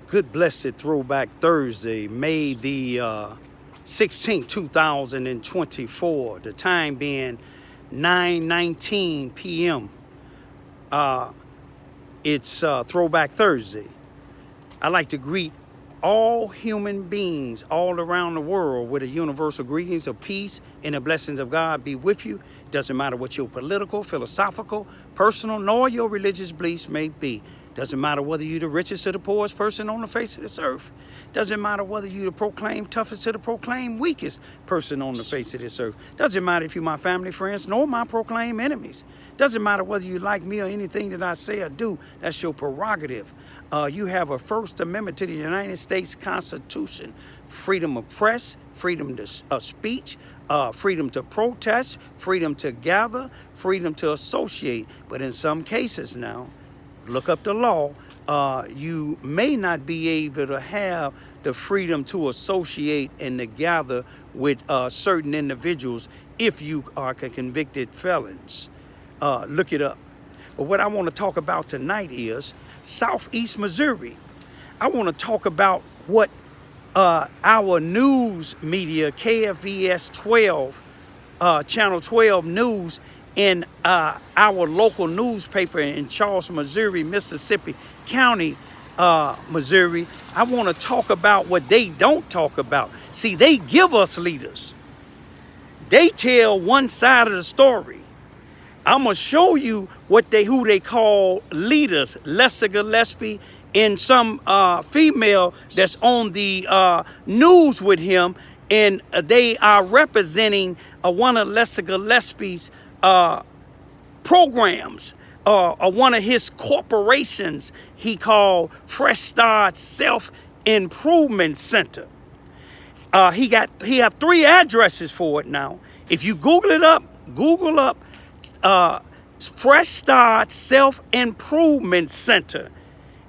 Good blessed Throwback Thursday, May the 16th, 2024. The time being 9:19 p.m. It's Throwback Thursday. I'd like to greet all human beings all around the world with a universal greetings of peace and the blessings of God be with you. Doesn't matter what your political, philosophical, personal, nor your religious beliefs may be. Doesn't matter whether you're the richest or the poorest person on the face of this earth. Doesn't matter whether you're the proclaimed toughest or the proclaimed weakest person on the face of this earth. Doesn't matter if you're my family, friends, nor my proclaimed enemies. Doesn't matter whether you like me or anything that I say or do. That's your prerogative. You have a First Amendment to the United States Constitution. Freedom of press, freedom to speech, freedom to protest, freedom to gather, freedom to associate. But in some cases now, look up the law, you may not be able to have the freedom to associate and to gather with certain individuals if you are convicted felons. Look it up. But what I want to talk about tonight is Southeast Missouri. I want to talk about what our news media, KFVS 12, Channel 12 News, in our local newspaper in Charleston, Missouri, Mississippi County, Missouri. I want to talk about what they don't talk about. See, they give us leaders. They tell one side of the story. I'm going to show you who they call leaders. Lester Gillespie and some female that's on the news with him, and they are representing one of Lester Gillespie's programs, one of his corporations he called Fresh Start Self-Improvement Center. He have 3 addresses for it now. If you Google up Fresh Start Self-Improvement Center,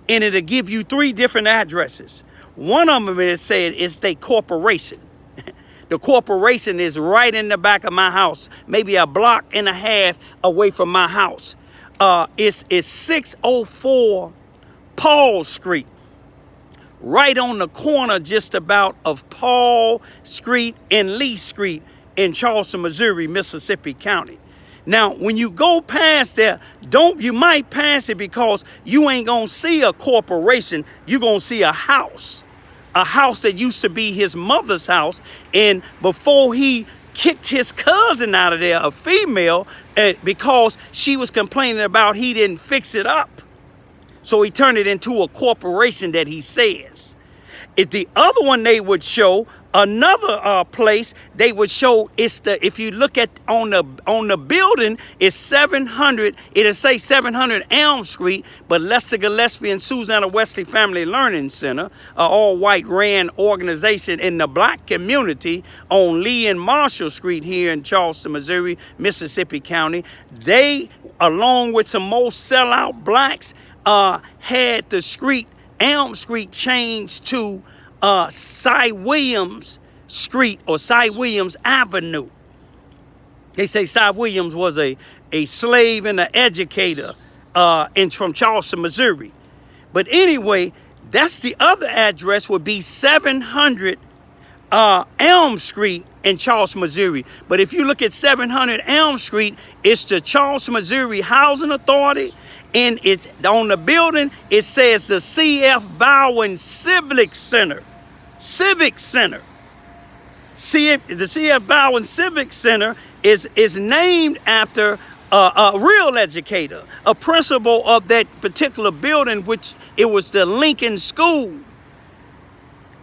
and it'll give you 3 different addresses. One of them is said it's their corporation. The corporation is right in the back of my house, maybe a block and a half away from my house. It's 604 Paul Street, right on the corner just about of Paul Street and Lee Street in Charleston, Missouri, Mississippi County. Now, when you go past there, you might pass it because you ain't gonna see a corporation, you're gonna see a house. A house that used to be his mother's house, and before he kicked his cousin out of there, a female, because she was complaining about he didn't fix it up. So he turned it into a corporation that he says. If the other one they would show, another place they would show, if you look at on the building, it's 700, it'll say 700 Elm Street, but Lester Gillespie and Susanna Wesley Family Learning Center, an all-white ran organization in the black community on Lee and Marshall Street here in Charleston, Missouri, Mississippi County. They, along with some more sellout blacks, had the street, Elm Street, changed to Cy Williams Street or Cy Williams Avenue. They say Cy Williams was a slave and an educator from Charleston, Missouri. But anyway, that's the other address would be 700 Elm Street in Charleston, Missouri. But if you look at 700 Elm Street, it's the Charleston, Missouri Housing Authority. And it's on the building, it says the C.F. Bowen Civic Center. Civic Center. The C.F. Bowen Civic Center is named after a real educator, a principal of that particular building, which it was the Lincoln School.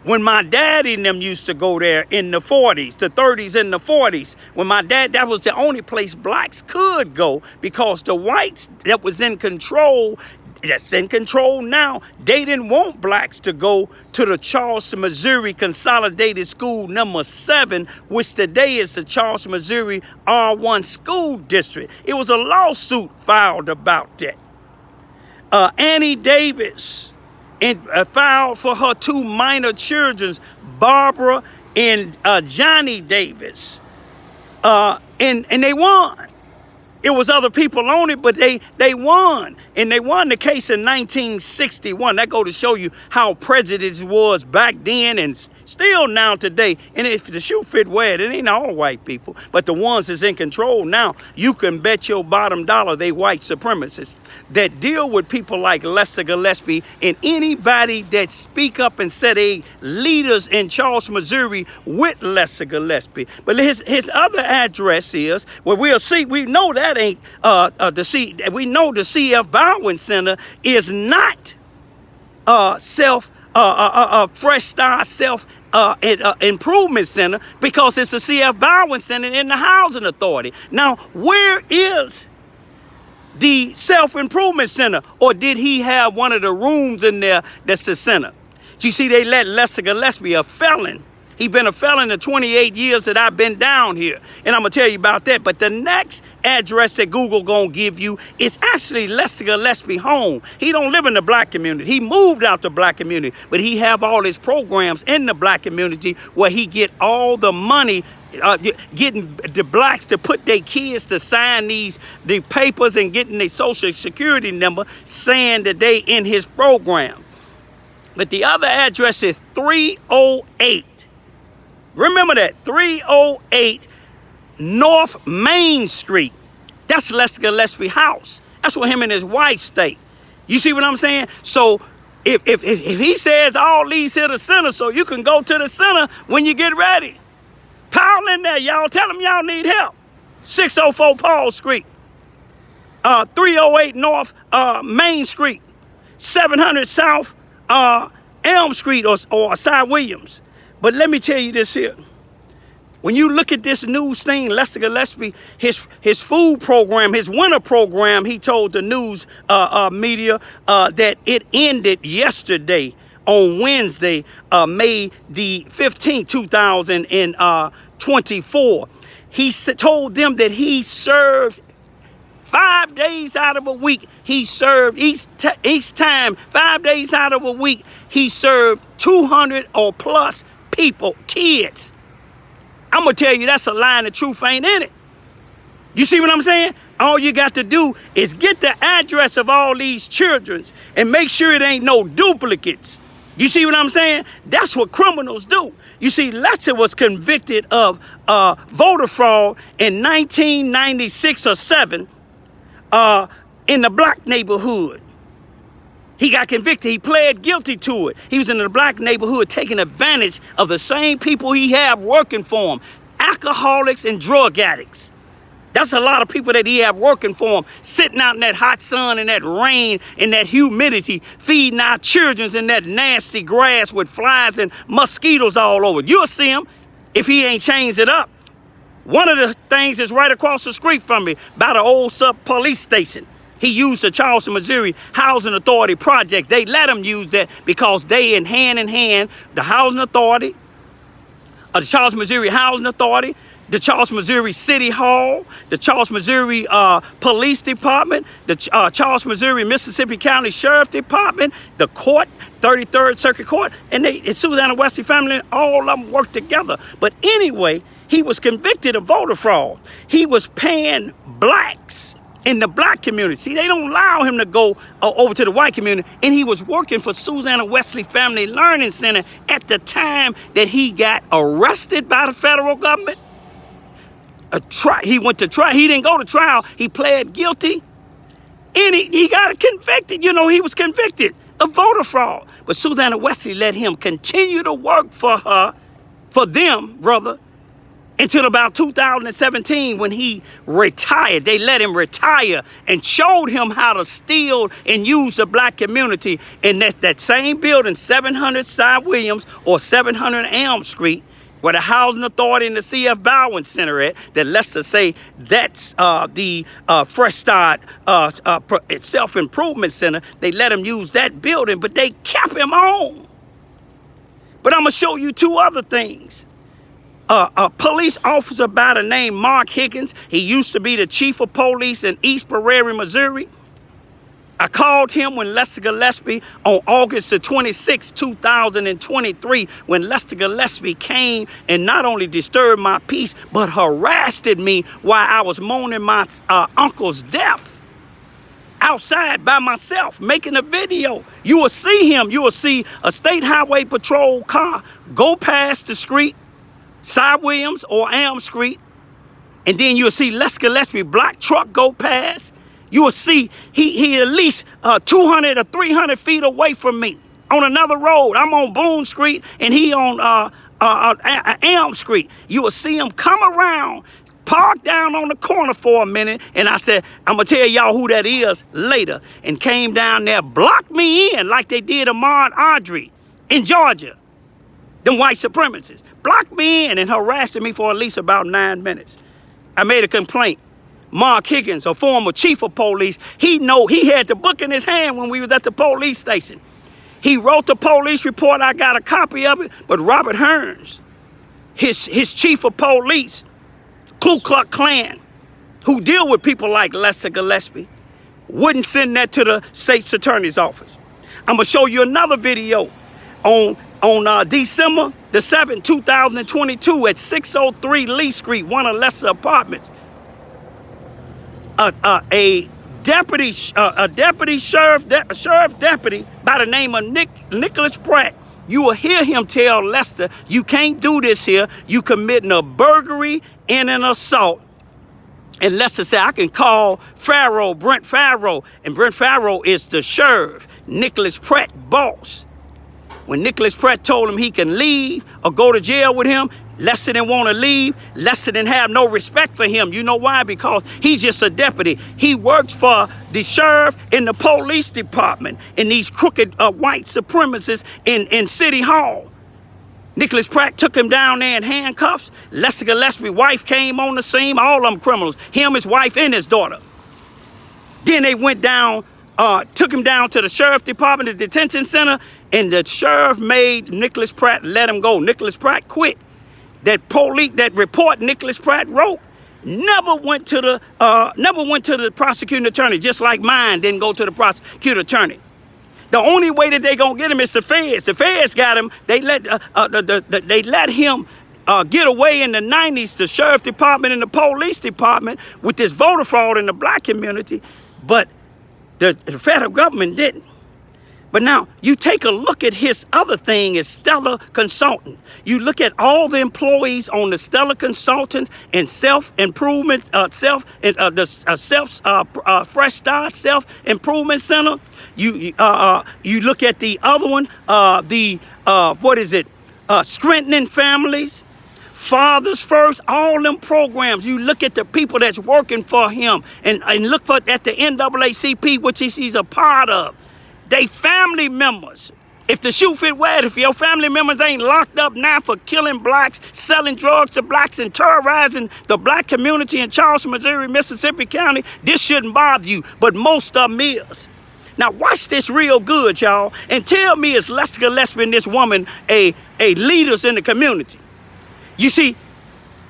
When my daddy and them used to go there in the 40s, the 30s and the 40s, when my dad, that was the only place blacks could go because the whites that was in control, that's in control now, they didn't want blacks to go to the Charleston, Missouri Consolidated School number 7, which today is the Charleston, Missouri R1 School District. It was a lawsuit filed about that. Annie Davis, and filed for her 2 minor children, Barbara and Johnny Davis. And they won. It was other people on it, but they won. And they won the case in 1961. That go to show you how prejudice was back then and still now today. And if the shoe fit wet, it ain't all white people. But the ones that's in control now, you can bet your bottom dollar they white supremacists that deal with people like Lester Gillespie and anybody that speak up and say they leaders in Charleston, Missouri with Lester Gillespie. But his other address is, well, we'll see, we know that ain't we know the C.F. Bowen Center is not Fresh Start Improvement Center because it's a C.F. Bowen Center in the Housing Authority. Now, where is the Self-Improvement Center? Or did he have one of the rooms in there that's the center? You see, they let Lester Gillespie, a felon. He's been a felon in 28 years that I've been down here. And I'm going to tell you about that. But the next address that Google going to give you is actually Lester Gillespie home. He don't live in the black community. He moved out the black community. But he have all his programs in the black community where he get all the money, getting the blacks to put their kids to sign the papers and getting their social security number saying that they in his program. But the other address is 308. Remember that, 308 North Main Street. That's Lester Gillespie's house. That's where him and his wife stay. You see what I'm saying? So if he says all these here the center, so you can go to the center when you get ready. Pile in there, y'all. Tell them y'all need help. 604 Paul Street. 308 North Main Street. 700 South Elm Street or Cy Williams. But let me tell you this here. When you look at this news thing, Lester Gillespie, his food program, his winter program, he told the news media that it ended yesterday on Wednesday, May the 15th, 2024. He told them that he served 5 days out of a week. He served each time, 5 days out of a week, he served 200 or plus people, kids. I'm going to tell you, that's a lie and the truth ain't in it. You see what I'm saying? All you got to do is get the address of all these children and make sure it ain't no duplicates. You see what I'm saying? That's what criminals do. You see, Lester was convicted of voter fraud in 1996 or 7 in the black neighborhood. He got convicted. He pled guilty to it. He was in the black neighborhood taking advantage of the same people he have working for him, alcoholics and drug addicts. That's a lot of people that he have working for him, sitting out in that hot sun and that rain and that humidity, feeding our children in that nasty grass with flies and mosquitoes all over. You'll see him if he ain't changed it up. One of the things is right across the street from me by the old police station. He used the Charleston, Missouri Housing Authority projects. They let him use that because they in hand, the Housing Authority, the Charleston, Missouri Housing Authority, the Charleston, Missouri City Hall, the Charleston, Missouri Police Department, the Charleston, Missouri Mississippi County Sheriff Department, the court, 33rd Circuit Court, and Susanna Wesley family, all of them work together. But anyway, he was convicted of voter fraud. He was paying blacks in the black community. See, they don't allow him to go over to the white community. And he was working for Susanna Wesley Family Learning Center at the time that he got arrested by the federal government. He went to trial. He didn't go to trial. He pled guilty. And he got convicted. You know, he was convicted of voter fraud. But Susanna Wesley let him continue to work for them, brother, until about 2017 when he retired. They let him retire and showed him how to steal and use the black community in that same building, 700 Cy Williams or 700 Elm Street, where the Housing Authority and the C.F. Bowen Center at, that Lester say that's the Fresh Start Self-Improvement Center. They let him use that building, but they kept him on. But I'm going to show you two other things. A police officer by the name Mark Higgins, he used to be the chief of police in East Prairie, Missouri. I called him when Lester Gillespie on August the 26th, 2023, when Lester Gillespie came and not only disturbed my peace, but harassed me while I was mourning my uncle's death outside by myself, making a video. You will see him. You will see a state highway patrol car go past the street, Cy Williams or Elm Street, and then you'll see Lester Gillespie black truck go past. You will see he at least 200 or 300 feet away from me on another road. I'm on Boone Street and he on Elm Street. You will see him come around, park down on the corner for a minute, and I said, I'm going to tell y'all who that is later, and came down there, blocked me in like they did Ahmaud Arbery in Georgia. Them white supremacists blocked me in and harassed me for at least about 9 minutes. I made a complaint. Mark Higgins, a former chief of police, he had the book in his hand when we was at the police station. He wrote the police report. I got a copy of it. But Robert Hearns, his chief of police, Ku Klux Klan, who deal with people like Lester Gillespie, wouldn't send that to the state's attorney's office. I'm gonna show you another video on December the 7th, 2022 at 603 Lee Street, one of Lester apartments. A deputy sheriff deputy by the name of Nicholas Pratt. You will hear him tell Lester, you can't do this here. You committing a burglary and an assault. And Lester said, I can call Brent Farrow. And Brent Farrow is the sheriff, Nicholas Pratt boss. When Nicholas Pratt told him he can leave or go to jail with him, Lester didn't want to leave. Lester didn't have no respect for him. You know why? Because he's just a deputy. He works for the sheriff in the police department in these crooked white supremacists in City Hall. Nicholas Pratt took him down there in handcuffs. Lester Gillespie's wife came on the scene. All of them criminals. Him, his wife, and his daughter. Then they went down, took him down to the sheriff's department, the detention center, and the sheriff made Nicholas Pratt let him go. Nicholas Pratt quit. That report Nicholas Pratt wrote never went to the prosecuting attorney, just like mine didn't go to the prosecuting attorney. The only way that they gonna get him is the feds. The feds got him. They let him get away in the 90s, the sheriff department and the police department, with this voter fraud in the black community, but the federal government didn't. But now, you take a look at his other thing is Stellar Consultant. You look at all the employees on the Stellar Consultant and self-improvement, Fresh Start Self-Improvement Center. You look at the other one, Strengthening Families, Fathers First, all them programs. You look at the people that's working for him and look at the NAACP, which he's a part of. They family members. If the shoe fit wet, if your family members ain't locked up now for killing blacks, selling drugs to blacks, and terrorizing the black community in Charleston, Missouri, Mississippi County, this shouldn't bother you, but most of them is. Now watch this real good, y'all, and tell me, is Lester Gillespie and this woman a leaders in the community? You see,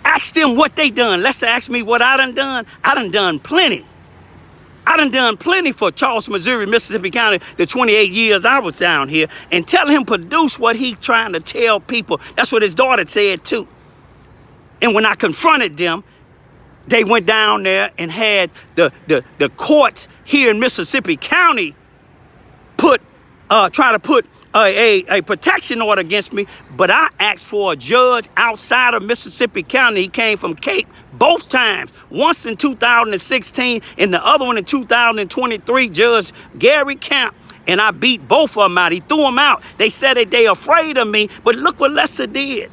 ask them what they done. Lester asked me what I done done. I done plenty. I done plenty for Charleston, Missouri, Mississippi County, the 28 years I was down here, and tell him produce what he trying to tell people. That's what his daughter said too. And when I confronted them, they went down there and had the courts here in Mississippi County try to put a protection order against me, but I asked for a judge outside of Mississippi County. He came from Cape both times, once in 2016 and the other one in 2023, Judge Gary Camp, and I beat both of them out. He threw them out. They said that they afraid of me, but look what Lester did.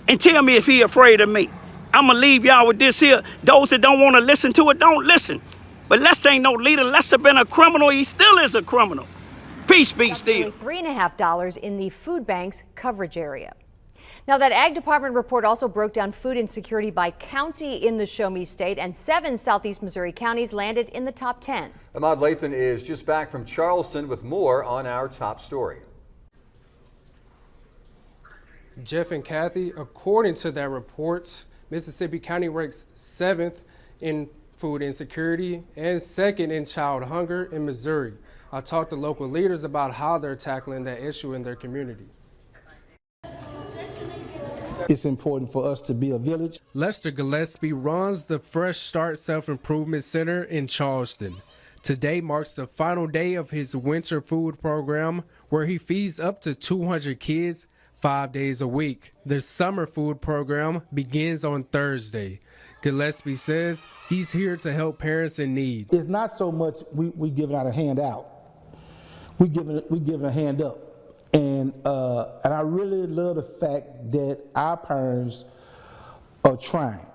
And tell me if he afraid of me. I'm going to leave y'all with this here. Those that don't want to listen to it, don't listen. But Lester ain't no leader. Lester been a criminal. He still is a criminal. Peace be still. $3.50 in the food bank's coverage area. Now, that Ag Department report also broke down food insecurity by county in the Show Me State, and 7 Southeast Missouri counties landed in the top 10. Ahmad Lathan is just back from Charleston with more on our top story. Jeff and Kathy, according to that report, Mississippi County ranks 7th in food insecurity, and second in child hunger in Missouri. I talked to local leaders about how they're tackling that issue in their community. It's important for us to be a village. Lester Gillespie runs the Fresh Start Self-Improvement Center in Charleston. Today marks the final day of his winter food program, where he feeds up to 200 kids 5 days a week. The summer food program begins on Thursday. Gillespie says he's here to help parents in need. It's not so much we giving out a handout. We giving a hand up. And I really love the fact that our parents are trying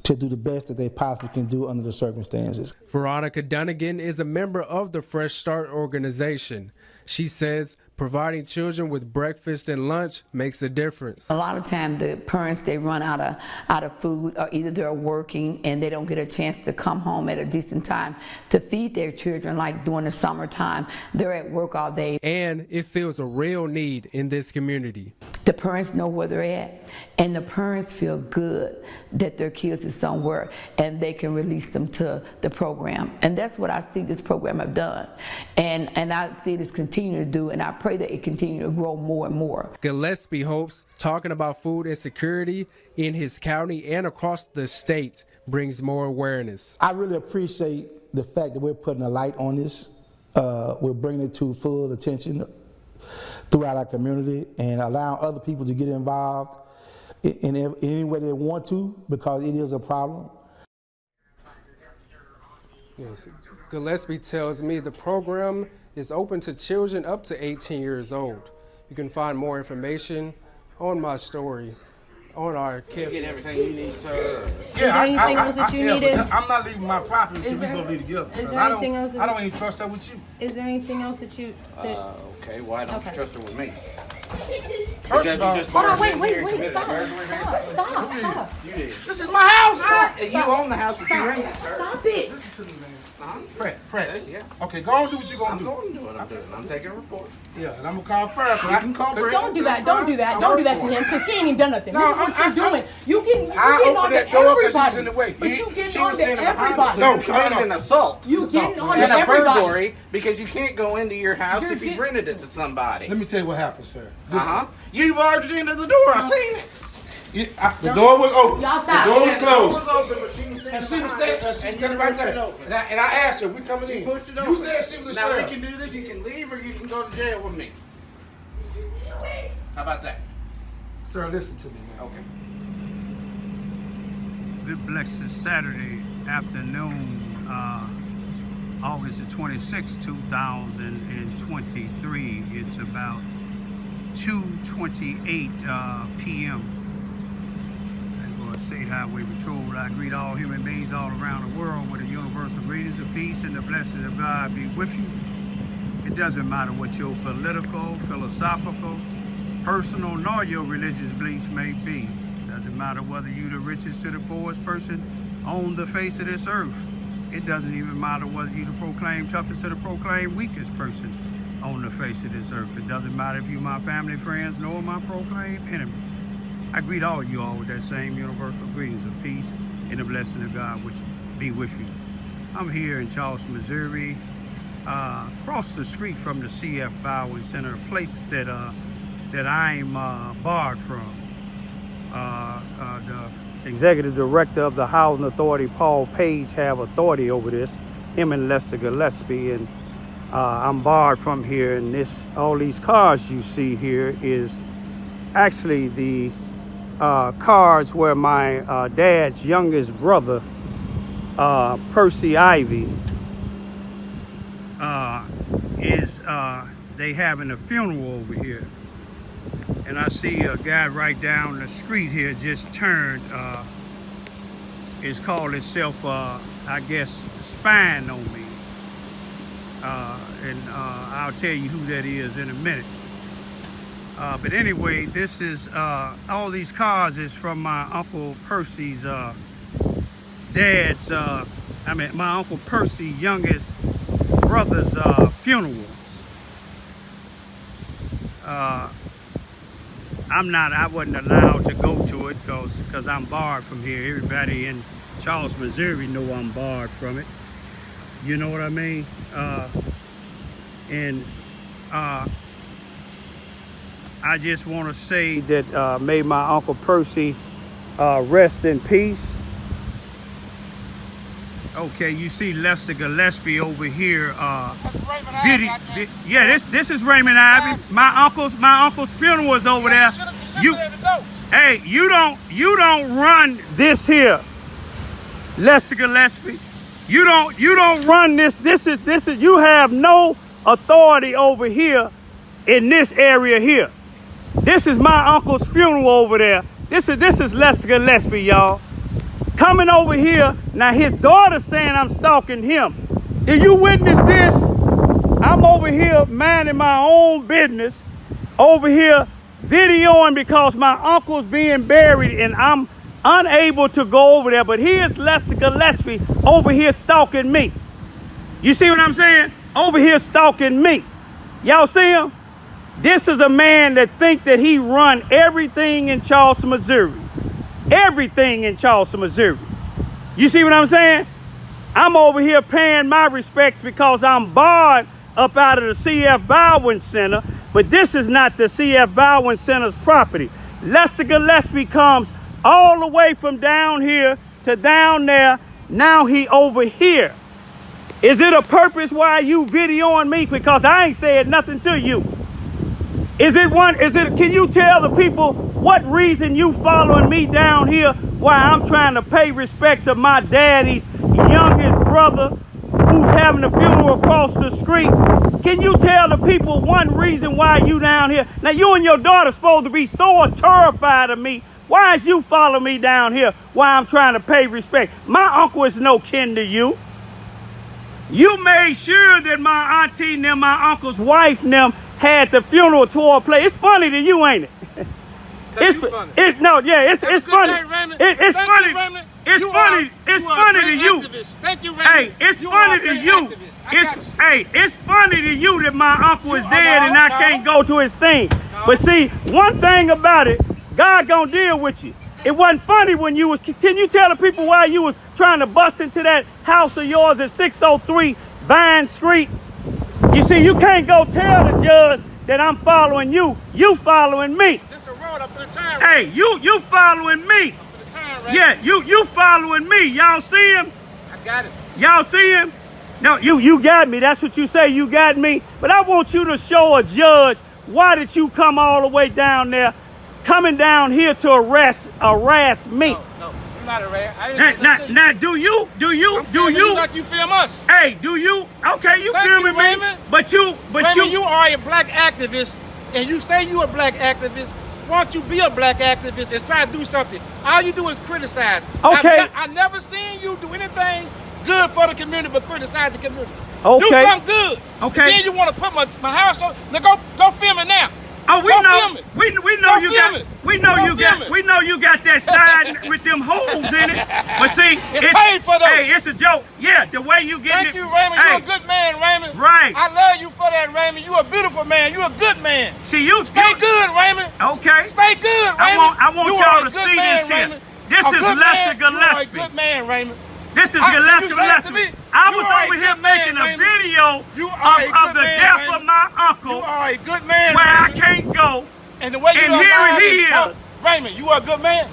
to do the best that they possibly can do under the circumstances. Veronica Dunnigan is a member of the Fresh Start organization. She says providing children with breakfast and lunch makes a difference. A lot of times the parents, they run out of food, or either they're working and they don't get a chance to come home at a decent time to feed their children, like during the summertime. They're at work all day. And it fills a real need in this community. The parents know where they're at, and the parents feel good that their kids is somewhere and they can release them to the program. And that's what I see this program have done. And I see this continue to do, and I pray that it continue to grow more and more. Gillespie hopes talking about food insecurity in his county and across the state brings more awareness. I really appreciate the fact that we're putting a light on this. We're bringing it to full attention throughout our community and allowing other people to get involved in any way they want to, because it is a problem. Yes. Gillespie tells me the program is open to children up to 18 years old. You can find more information on my story on our kit. Get everything you need, sir. Is there anything else that you needed? I'm not leaving my property until we go be together. Is there anything else? I don't even trust her with you. Is there anything else that you? Okay, why don't you trust her with me? First of all, Hold on, wait, stop. You did. this is my house. You own the house that you rent, sir. Stop it. Listen to me, man. Fred. Yeah. Okay, go on and do what you're gonna I'm do. going to do what I'm doing. I'm taking a report. Yeah, and I'm gonna call Fred. You can call Brett. Don't do that. Don't do that to him, because he ain't even done nothing. No, This is what you're doing. You getting I on opened to that door 'cause she was everybody. in the way. But you getting She on was to standing behind us, everybody. so No, you committed an assault. You getting on to And a everybody. burglary because you can't go into your house You're if you've get- rented it to somebody. Let me tell you what happened, sir. You barged into the door. I seen it. The door was open. Y'all stop. The door was Yeah, the door closed. was open, but she was And standing she was behind it. standing And you right pushed it there. open. And I asked her, we coming in. You pushed it open. You said she was a Now we sheriff. can do this. You can leave or you can go to jail with me. How about that? Sir, listen to me, man. Okay. Good blessed Saturday afternoon, August the 26th, 2023. It's about 2:28 p.m. State Highway Patrol. I greet all human beings all around the world with the universal greetings of peace and the blessings of God be with you. It doesn't matter what your political, philosophical, personal, nor your religious beliefs may be. Doesn't matter whether you the richest to the poorest person on the face of this earth. It doesn't even matter whether you the proclaimed toughest to the proclaimed weakest person on the face of this earth. It doesn't matter if you my family, friends, nor my proclaimed enemy. I greet all you all with that same universal greetings of peace and the blessing of God which be with you. I'm here in Charleston, Missouri, across the street from the CF Bowing Center, a place that I'm barred from. The executive director of the Housing Authority, Paul Page, have authority over this, him and Lester Gillespie, and I'm barred from here. And all these cars you see here is actually the cars where my dad's youngest brother, Percy Ivy, they having a funeral over here. And I see a guy right down the street here just turned, it's called itself, I guess, spying on me. And I'll tell you who that is in a minute. But anyway, this is, all these cars is from my Uncle Percy's dad's, my Uncle Percy's youngest brother's funeral. I wasn't allowed to go to it because I'm barred from here. Everybody in Charleston, Missouri know I'm barred from it. You know what I mean? I just want to say that may my Uncle Percy rest in peace. Okay, you see Lester Gillespie over here. This is Raymond Ivy. My uncle's funeral is over there. Hey, you don't run this here, Lester Gillespie. You don't run this. This is you have no authority over here in this area here. This is my uncle's funeral over there. This is Lester Gillespie, y'all. Coming over here, now his daughter's saying I'm stalking him. Did you witness this? I'm over here minding my own business, over here videoing because my uncle's being buried and I'm unable to go over there. But here's Lester Gillespie over here stalking me. You see what I'm saying? Over here stalking me. Y'all see him? This is a man that think that he run everything in Charleston, Missouri. Everything in Charleston, Missouri. You see what I'm saying? I'm over here paying my respects because I'm barred up out of the C.F. Bowen Center, but this is not the C.F. Bowen Center's property. Lester Gillespie comes all the way from down here to down there. Now he over here. Is it a purpose why you videoing me? Because I ain't said nothing to you. Can you tell the people what reason you following me down here while I'm trying to pay respects of my daddy's youngest brother who's having a funeral across the street? Can you tell the people one reason why you down here? Now you and your daughter supposed to be so terrified of me. Why is you following me down here while I'm trying to pay respect? My uncle is no kin to you. You made sure that my auntie and them, my uncle's wife and them had the funeral tour play. It's funny to you, ain't it? It's funny. It's funny. It's funny. It's funny to you. Thank you, Raymond. Hey, it's funny to you. It's funny to you that my uncle is dead and I can't go to his thing. But see, one thing about it, God gonna deal with you. It wasn't funny when you was. Can you tell the people why you was trying to bust into that house of yours at 603 Vine Street? You see, you can't go tell the judge that I'm following you. You following me. This a road up in the time. Hey, you following me. Yeah, you following me. Y'all see him? I got it. Y'all see him? No, you got me. That's what you say. You got me. But I want you to show a judge why did you come all the way down there, coming down here to harass me. No, you're not harassed. Now, do you? Like you film us. Hey, do you? Okay, you filming me. Raymond. But Raymond, you are a black activist, and you say you a black activist. Why don't you be a black activist and try to do something? All you do is criticize. Okay. I never seen you do anything good for the community but criticize the community. Okay. Do something good. Okay. And then you want to put my house on. Now go film it now. Oh, we go know. Film it. We know go you film got. It. We know go you got. it. We know you got that side with them holes in it. But see, it's paid for those. Hey, it's a joke. Yeah, the way you get it. Thank you, Raymond. Hey. You're a good man, Raymond. Right. I love you for that, Raymond. You're a beautiful man. You're a good man. See, you stay good, Raymond. Okay. Stay good, Raymond. I want y'all to see this here. This is Lester Gillespie. You are a good man, Raymond. This is Lester Gillespie. I was over here making a video of the death of my uncle. You are a good man, where I Raymond. can't go. And the way you and here he is. Raymond, you are a good man.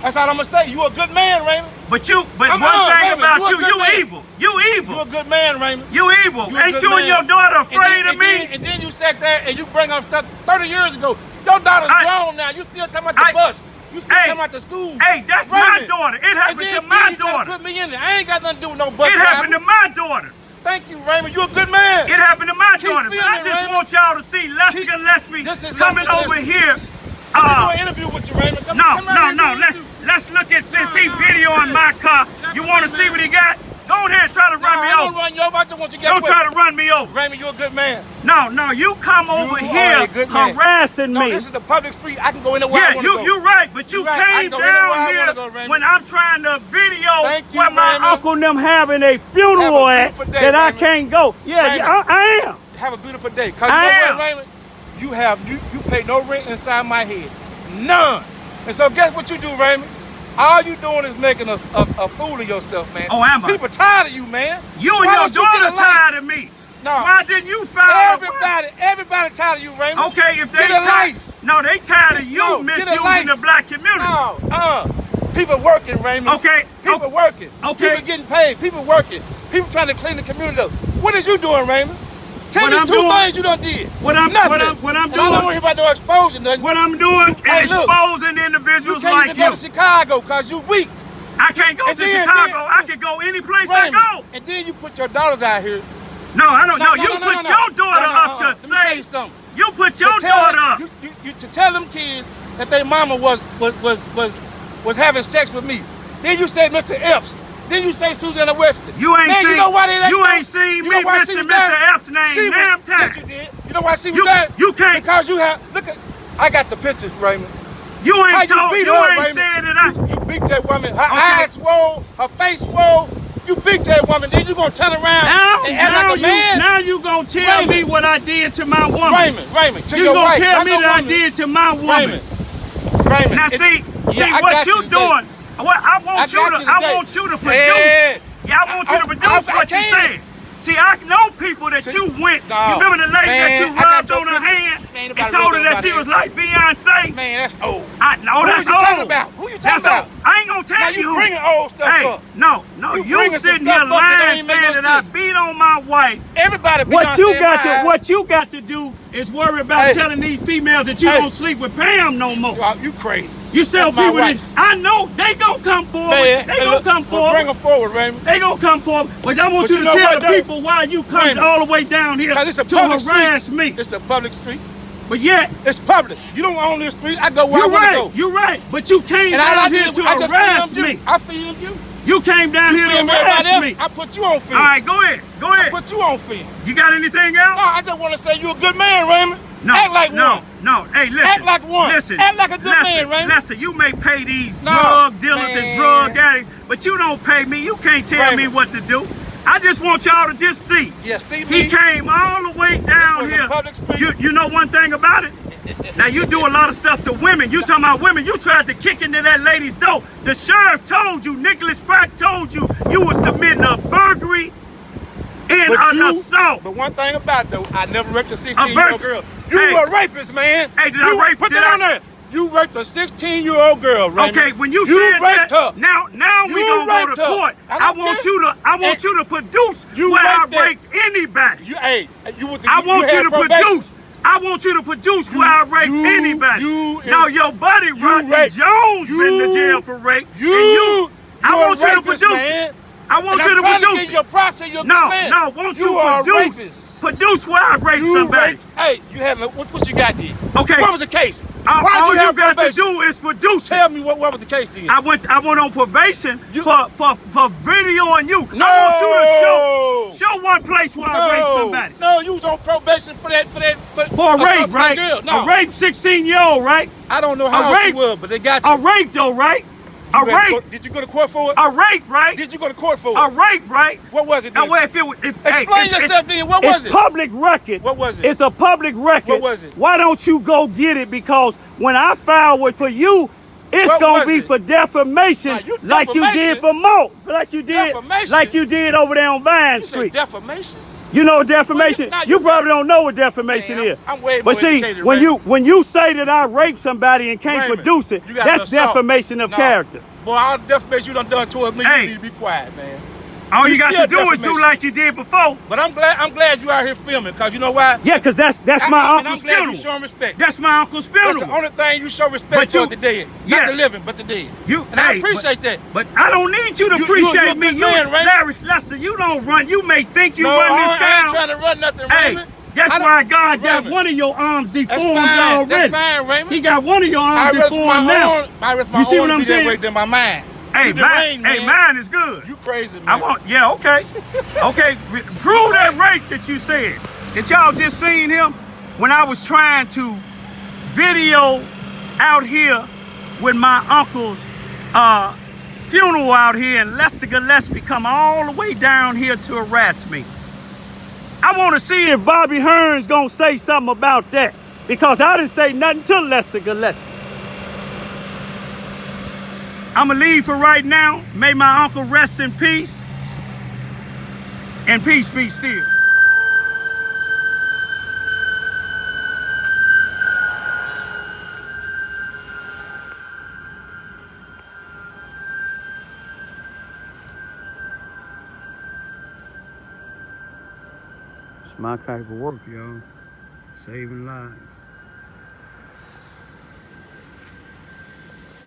That's all I'm gonna say. You a good man, Raymond. But one thing about you evil. You evil. You a good man, Raymond. You evil. Ain't you and your daughter afraid of me? And then you sat there and you bring up stuff 30 years ago. Your daughter's grown now. You still talking about the bus. You still talking about the school. Hey, that's my daughter. It happened to my daughter. Put me in there. I ain't got nothing to do with no bus. It happened to my daughter. Thank you, Raymond. You a good man. It happened to my daughter. But I just want y'all to see Lester Gillespie coming over here. I'm do an interview with you, Raymond. No. Let's look at since he videoing my car. You want to see what he got? Go ahead and try to run me over. I don't run you over. I just want you to get Don't try to run me over. Raymond, you're a good man. No, you come over here harassing me. No, this is the public street. I can go anywhere I want to go. Yeah, you're right, but you came down here when I'm trying to video where my uncle and them having a funeral at that I can't go. Yeah, I am. Have a beautiful day. Cause you know what, Raymond? You pay no rent inside my head. None. And so guess what you do, Raymond? All you doing is making a fool of yourself, man. Oh, am I? People tired of you, man. You and Why your don't you get daughter a life? tired of me. No. Why didn't you file? Everybody tired of you, Raymond. Okay, if they Get a tired, life. no, they tired of you No, get a misusing life. the black community. No, people working, Raymond. Okay, People working. Okay. People getting paid. People working. People trying to clean the community up. What is you doing, Raymond? Tell What me I'm two doing- things you done did. What I'm Nothing. doing? And I don't want to hear about no exposing nothing. What I'm doing Hey, is look, exposing you individuals can't like even go you. to Chicago because you weak. I can't go And to then- Chicago. I can go any place I Raymond, go. and then you put your daughters out here. No, I don't know. No, You no, put no, your no. daughter No, no, up no. to Let me tell you say. something. You put your To tell- daughter up. to tell them kids that their mama was having sex with me. Then you say Mr. Epps. Then you say Susanna Weston. You ain't Man, seen. you know why they You ain't seen you me know why she mention was there? Mr. Epps' name. She Damn was- time. Yes, you did. You know why she was You- there? you can't- Because you have. Look at. I got the pictures, Raymond. You How ain't told. beat You her, ain't Raymond? said that I. You beat that woman. Her Okay. eyes swole. Her face swole. You beat that woman. Then you gonna turn around and act like a man? Now you gonna tell me Raymond. what I did to my woman. Raymond, to You your gonna wife. tell not me no that I woman. did to my woman. Raymond. Now it- see I what got you doing. What I want you to produce. Yeah. I want you to produce I what you can. said. See, I know people that you went. No. You remember the lady that Man, you I got rubbed your on her picture. hand Ain't and nobody told her rubbed that she was nobody like Beyonce? Man, that's old. I know Who that's you talking old. about? Who you talking That's about? old. I ain't gonna tell Now you you who. bringing old stuff Hey, up. no, You you bringing some sitting stuff here up that lying ain't make saying no that I sense. beat on my wife. Everybody beat What you got to eyes. what you got to do is worry about Hey. telling these females that you Hey. don't sleep with Pam no more. You crazy. You tell That's my people that wife. I know they gonna come forward. Man, They hey, gonna look, come well, forward. bring them forward, Raymond. They gonna come forward. But I want But you you to know tell what, the though? people why you come Raymond. all the way down here 'Cause it's a to public harass street. me. It's a public street. But yet, It's public. You don't own this street. I go where I you're want to right. go. You're right. But you came And all I down did here to I just harass filmed you. me. I filmed you. You came down here to Film harass everybody else. me. I put you on film. All right, go ahead. Go I ahead. put you on film. You got anything No, else? I just want to say you're a good man, Raymond. No. Act like no, one. No. Hey, listen. Act like one. Listen. Act like a good listen, man, Raymond. Listen, you may pay these No, drug dealers man. and drug addicts, but you don't pay me. You can't tell me Raymond. what to do. I just want y'all to just see. Yeah, see me? He came all the way down was a here. public street. You know one thing about it? Now you do a lot of stuff to women. You talking about women. You tried to kick into that lady's door. The sheriff told you, Nicholas Pratt told you, you was committing a burglary and an assault. But one thing about it, though, I never raped a A 16-year-old girl. You Hey. were a rapist, man. Hey, did you I rape? Put did that I- on there. You raped a 16-year-old girl, Raymond. Okay, when you you said raped that, her. now we You gonna go raped to her. court. I I don't want care. you to produce You where I raped that. raped anybody. You went to, I want had you to probation. produce. I want you to produce where I raped anybody. Now your buddy Rodney raped- Jones been to you- jail for rape. You, I you're want a you to rapist, produce man. it. I want And you I'm to trying produce to give it. your props to your No, good man. no, won't You you are a produce? rapist. Produce where I raped You somebody. raped. Hey, you haven't. What you got there? Okay. What was the case? All Why all did you you have got to probation? do is produce it. Tell me what was the case then? I went on probation You- for videoing you. No. I want you to show one place where I raped somebody. No, you was on probation for that. For For a assault rape, that right? Girl. No, A rape 16-year-old, right? I don't know A how old rape. you were, but they got you. A rape though, right? A You had to rape. go- Did you go to court for it? A rape, right? Did you go to court for it? A rape, right? What was it Now, then? well, if it was, Explain yourself then. What was it's it? public record. What was it? It's a public record. What was it? Why don't you go get it? Because when I file it for you, it's What gonna was be it? for defamation, Now, you like you defamation? did for Mo, like you did, Defamation? like you did over there on Vine You said Street. defamation. You know what defamation? Well, you probably don't know what defamation Man, is. I'm way but more see, educated, when Raymond. you say that I raped somebody and can't Raymond, produce it, you got that's assault. defamation of No. character. Boy, all the defamation you done towards me, Hey. you need to be quiet, man. All you got still to do is do defamation. like you did before. But I'm glad you out here filming, cause you know why? Yeah, because that's my And I'm uncle's glad you funeral. showing respect. That's my uncle's That's funeral. the only thing you show respect But for you- the dead. yeah. Not the living, but the dead. And I appreciate that. But I don't need you to You- appreciate you're a me. good man, Raymond. Larry Lester, you don't run. You may think you No, run this I ain't town. trying to run nothing, Hey, Raymond. that's I don't- why God got Raymond. one of your arms deformed fine. already. That's fine, Raymond. He got one of your I arms rest deformed my now. own. I rest my You see own what to I'm be that saying? way than my mind. Hey, You deranged, man. mine is good. You crazy, man. I want, yeah, okay. Okay, prove that rape that you said. That y'all just seen him when I was trying to video out here with my uncle's funeral out here, and Lester Gillespie come all the way down here to harass me. I want to see if Bobby Hearn's gonna say something about that, because I didn't say nothing to Lester Gillespie. I'ma leave for right now. May my uncle rest in peace. And peace be still. It's my type of work, y'all. Saving lives.